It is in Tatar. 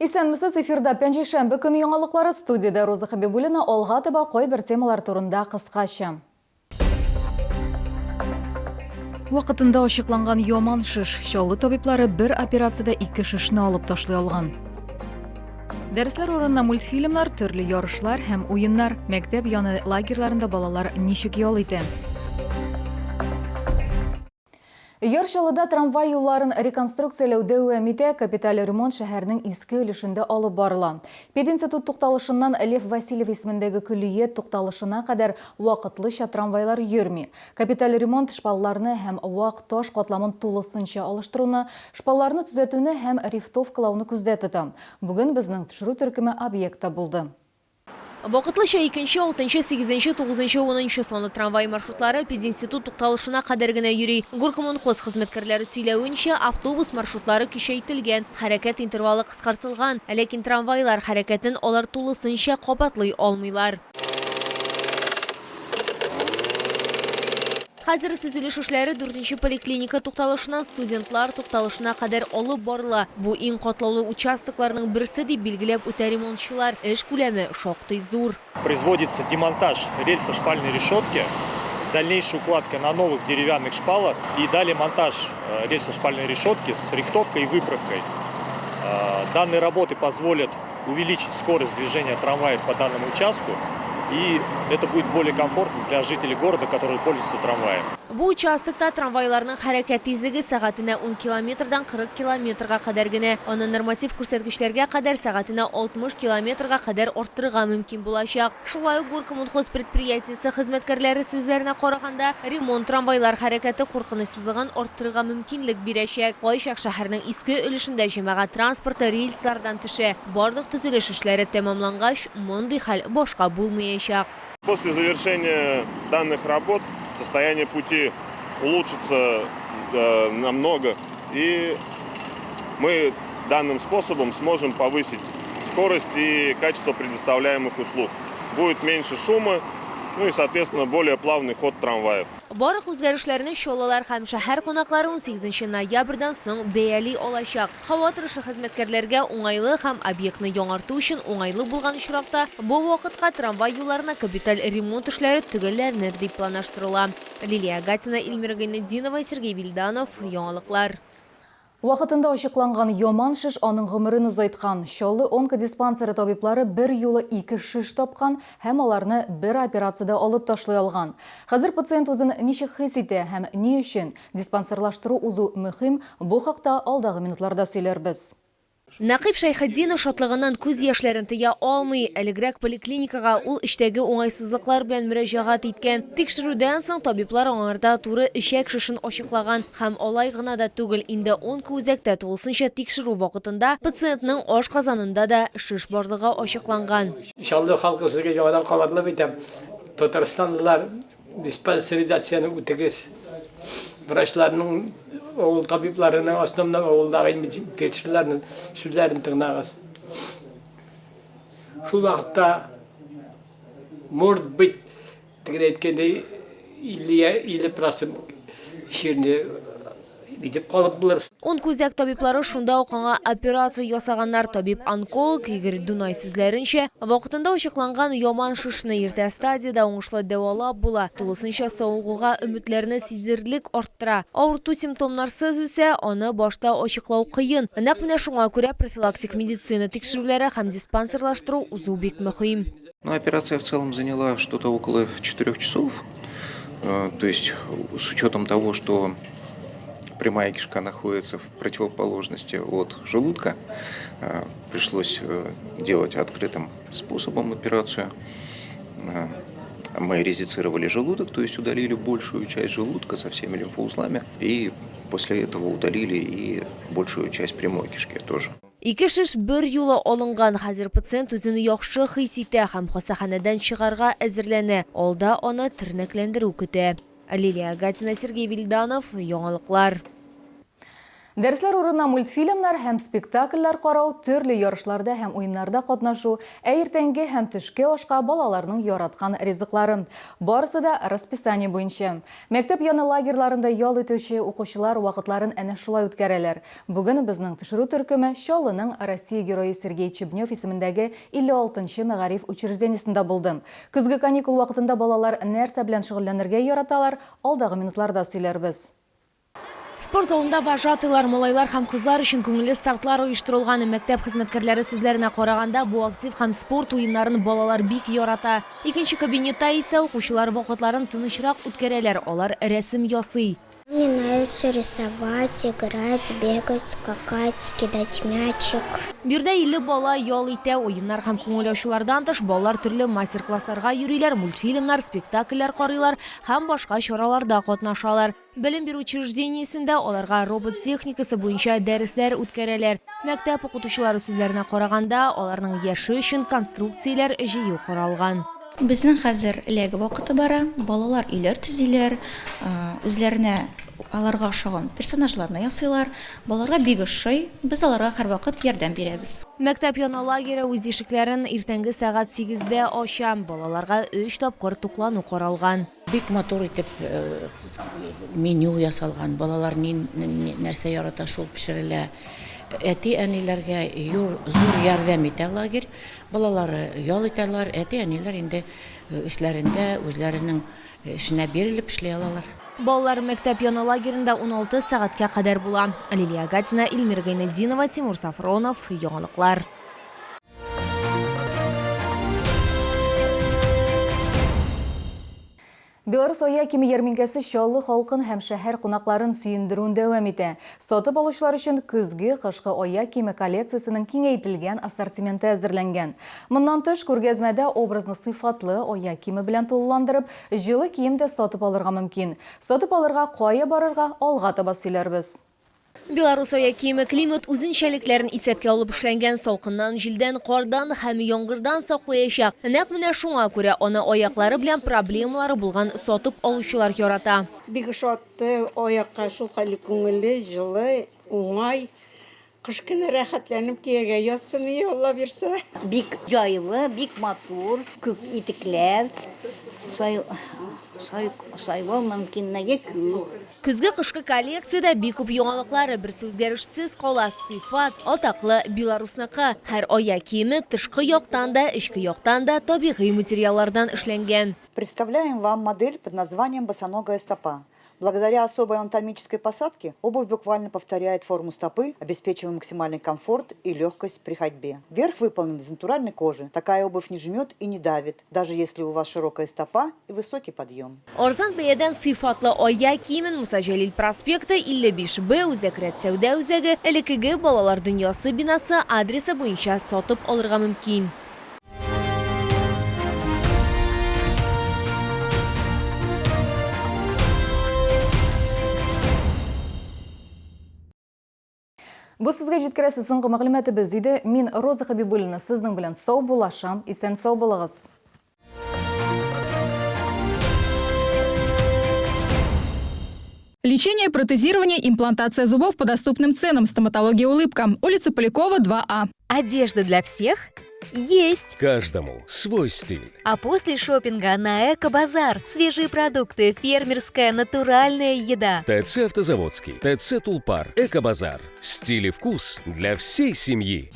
Исәнмесез, эфирда пәнжешәмбе көне яңалыклары, студияда Роза Хабибуллина, алга таба кой бер темалар турында кыскача. Вакытында ачыкланган яман шиш, Чаллы табиблары бер операциядә 2 шишне алып ташлый алган. Дәресләр урынына мультфильмнар, төрле ярышлар һәм уеннар, мәктәп яны лагерьларында балалар ничек ял итә. Чаллыда трамвай юлларын реконструкцияләүдә үәмитә капиталь ремонт шәһәрнең иске өлешендә алып барыла. Пединститут тукталышыннан Лев Васильев исемендәге күллият тукталышына кадәр вакытлыча трамвайлар йөрми. Капиталь ремонт шпалларны һәм вак таш катламын тулысынча алыштыруны, шпалларны төзәтүне һәм рифтовкалауны күздә тота. Бүген безнең төшерү төркеме объектта булды. Вакытлыча 2, 6, 8, 9, 10 саны трамвай маршрутлары пединститут тукталышына кадәр генә йөри. Горкомунхоз хезмәткәрләре сөйләвенчә, автобус маршрутлары кичәйтелгән, хәрәкәт интервалы кыскартылган, ләкин трамвайлар хәрәкәтен алар тулысынча кабатлый алмыйлар. Хәзер төзелеш эшләре 4-нче поликлиника тукталышыннан студентлар тукталышына кадәр алып барыла. Бу иң катлаулы участокларның берсе дип билгеләп үтә ремонтчылар. Эш күләме шактый зур. Производится демонтаж рельсо-шпальной решетки с дальнейшей укладкой на новых деревянных шпалах и далее монтаж рельсо-шпальной решетки с рихтовкой и выправкой. Данные работы позволят увеличить скорость движения трамваев по данному участку. И это будет более комфортно для жителей города, которые пользуются трамваем. Бу участокта трамвайларның хәрәкәт тизлеге сәгатенә 10 километрдан 40 километрга кадәр генә, аны норматив күрсәткечләргә кадәр сәгатенә 60 километрга кадәр арттырырга мөмкин булачак. Шулай ук Горкомунхоз предприятиесе хезмәткәрләре сүзләренә караганда, ремонт трамвайлар хәрәкәте куркынычсызлыгын арттырырга мөмкинлек бирәчәк. Кайчак шәһәрнең иске өлешендә җәмәгать транспорты рельслардан төшә. Барлык төзелеш эшләре тәмамлангач, мондый хәл башка булмаячак. После завершения данных работ состояние пути улучшится намного, и мы данным способом сможем повысить скорость и качество предоставляемых услуг. Будет меньше шума, ну и, соответственно, более плавный ход трамваев. Барлык үзгәрешләрне Чаллылар һәм шәһәр кунаклары 18 ноябрьдән соң бәяли алачак. Һава торышы хезмәткәрләргә уңайлы һәм объектны яңарту өчен уңайлы булган очракта бу вакытка трамвай юлларына капиталь ремонт эшләре төгәлләрнер дип планлаштырыла. Лилия Гатина, Эльмира Гайнетдинова, Сергей Вильданов, яңалыклар. Вакытында ачыкланган яман шиш аның гомерен узайткан. Чаллы онкодиспансеры табиблары бер юлы 2 шиш тапкан һәм аларны бер операциядә алып ташлый алган. Хәзер пациент үзен ничек хис итә һәм ни өчен диспансерлаштыру узу мөһим, бу хакта алдагы минутларда сөйләрбез. Нақиб Шайхетдинов шатлыгыннан күз яшьләрен тыя алмый, әлегрәк поликлиникага ул эштәге уңайсызлыклар белән мөрәҗәгать иткән. Тикшерүдән соң табиблар аңарда туры ишәк шишен ачыклаган һәм алай гына да түгел, инде онкоүзәктә тулысынча тикшерү вакытында пациентның ашказанында да шиш барлыгы ачыкланган. Чаллы халкы сезгә яңадан кабатлап әйтәм, Татарстанлылар диспансеризацияны үтегез. Врачларның oğul tabiplarının aslında oğuldaki fetişlerinin sözlerini tırnağız. Şu vakitte mort bit tıkretkende ili prasım şirini gidip kalıplar. Онкоүзәк табиблары шунда ук аңа операция ясаганнар. Табиб-онколог Игорь Дунай сүзләренчә, вакытында ачыкланган яман шишне иртә стадияда уңышлы дәвалап була. Тулысынча сауыгуга өметләрне сизерлек арттыра. Авырту симптомнарсыз үсә, аны башта ачыклау кыен. Нәкъ менә шуңа күрә профилактик медицина тикшерүләре һәм диспансерлаштыру узу бик мөһим. Операция в целом заняла что-то около 4 часов. То есть с учетом того, что прямая кишка находится в противоположности от желудка, пришлось делать открытым способом операцию. Мы резицировали желудок, то есть удалили большую часть желудка со всеми лимфоузлами, и после этого удалили и большую часть прямой кишки тоже. 2 шиш бер юлы алынган. Хәзер пациент үзен яхшы хис итә һәм хастаханәдән чыгарга әзерләнә. Алда аны тернәкләндерү көтә. Лилия Гатина, Сергей Вильданов, яңалыклар. Дәресләр урынына мультфильмнар һәм спектакльләр карау, төрле ярышларда һәм уеннарда катнашу, эртәнге һәм төшке ашка балаларның яраткан ризыклары. Барысы да расписание буенча. Мәктәп яны лагерьларында ял итүче укучылар вакытларын әнә шулай үткәрәләр. Бүген безнең төшерү төркеме Чаллының Россия герое Сергей Чебнев исемендәге 56-нчы мәгариф учреждениесендә булды. Көзге каникул вакытында балалар нәрсә белән шөгыльләнергә яраталар, алдагы минутларда сөйләрбез. Спорт залында вожатыйлар, малайлар һәм кызлар өчен күңелле стартлар оештырылган. Мәктәп хезмәткәрләре сүзләренә караганда, бу актив һәм спорт уеннарын балалар бик ярата. Икенче кабинетта исә укучылар вакытларын тынычрак үткәрәләр, алар рәсем ясый. Мне нравится рисовать, играть, бегать, скакать, кидать мячик. Бирдә 50 бала ял итә, уеннар һәм күңел ачулардан тыш балалар төрле мастер-классларга йөриләр, мультфильмнар, спектакльләр карыйлар һәм башка чараларда катнашалар. Белем бирү учреждениесендә аларга робот техникасы буенча дәресләр үткәрәләр. Мәктәп укытучылары сүзләренә караганда, аларның яше өчен конструкцияләр җыю каралган. Безнең хәзер эләге вакыты бара, балалар иләр төзиләр, үзләренә аларга ошаган персонажларны ясыйлар, балаларга бик ошый, без аларга һәрвакыт ярдәм бирәбез. Мәктәп яны лагере үз ишекләрен иртәнге сәгать 8-дә ача, балаларга 3 тапкыр туклану каралган. Бик матур итеп меню ясалган, балалар нәрсә ярата шул пешерелә. Әти-әниләргә зур ярдәм итә лагерь. Балалары ял итәләр, әти-әниләр инде эшләрендә үзләренең эшенә бирелеп эшли алалар. Балалар мәктәп яны лагерында 16 сәгатькә кадәр була. Лилия Гатина, Илмир Гайнетдинова, Тимур Сафронов, яңалыклар. Белорус ая кими ярминкәсе Чаллы халкын һәм шәһәр кунакларын сөендерүен дәвам итә. Сатып алучылар өчен көзге кышкы ая кими коллекциясенең киңәйтелгән ассортименты әзерләнгән. Моннан тыш күргәзмәдә образны сыйфатлы ая киме белән тулыландырып, җылы кием дә сатып алырга мөмкин. Сатып алырга кая барырга, алга таба сөйләрбез. Белорус ая киеме климат үзенчәлекләрен исәпкә алып эшләнгән, салкыннан, җилдән, кардан һәм яңгырдан саклаячак. Нәкъ менә шуңа күрә аны аяклары белән проблемалары булган сатып алучылар ярата. Бик шатты, аякка шулкайлы күңелле, җылы, уңай. Кыш көне рәхәтләнеп кияргә ясыны ялла бирсә. Бик җайлы, бик матур, күп итекләр. Сайлау мөмкинлеге күп. Көзге кышкы коллекциядә бик күп яңалыклары, берсе үзгәрешсез кала, сыйфат, атаклы Белорусныкы. Һәр ая киеме тышкы яктан да, эчке яктан да табигый материаллардан эшләнгән. Представляем вам модель под названием «Босоногая стопа». Благодаря особой анатомической посадке обувь буквально повторяет форму стопы, обеспечивая максимальный комфорт и легкость при ходьбе. Верх выполнен из натуральной кожи. Такая обувь не жмет и не давит, даже если у вас широкая стопа и высокий подъем. Арзан бәядән сыйфатлы ая киемен Муса Җәлил проспекты 55Б Үзәкрәт сәүдә үзәге элекеге балалар дөньясы бинасы адресы буенча сатып алырга мөмкин. Бу сезгә җиткерәсе соңгы мәгълүматыбыз иде. Мин Роза Хабибуллина сезнең белән сау булашам, исән сау булыгыз. Лечение, протезирование, имплантация зубов по доступным ценам. Стоматология «Улыбка». Улица Полякова, 2А. Одежда для всех? Есть! Каждому свой стиль. А после шопинга на Эко-базар. Свежие продукты, фермерская, натуральная еда. ТЦ «Автозаводский», ТЦ «Тулпар», Эко-базар. Стиль и вкус для всей семьи.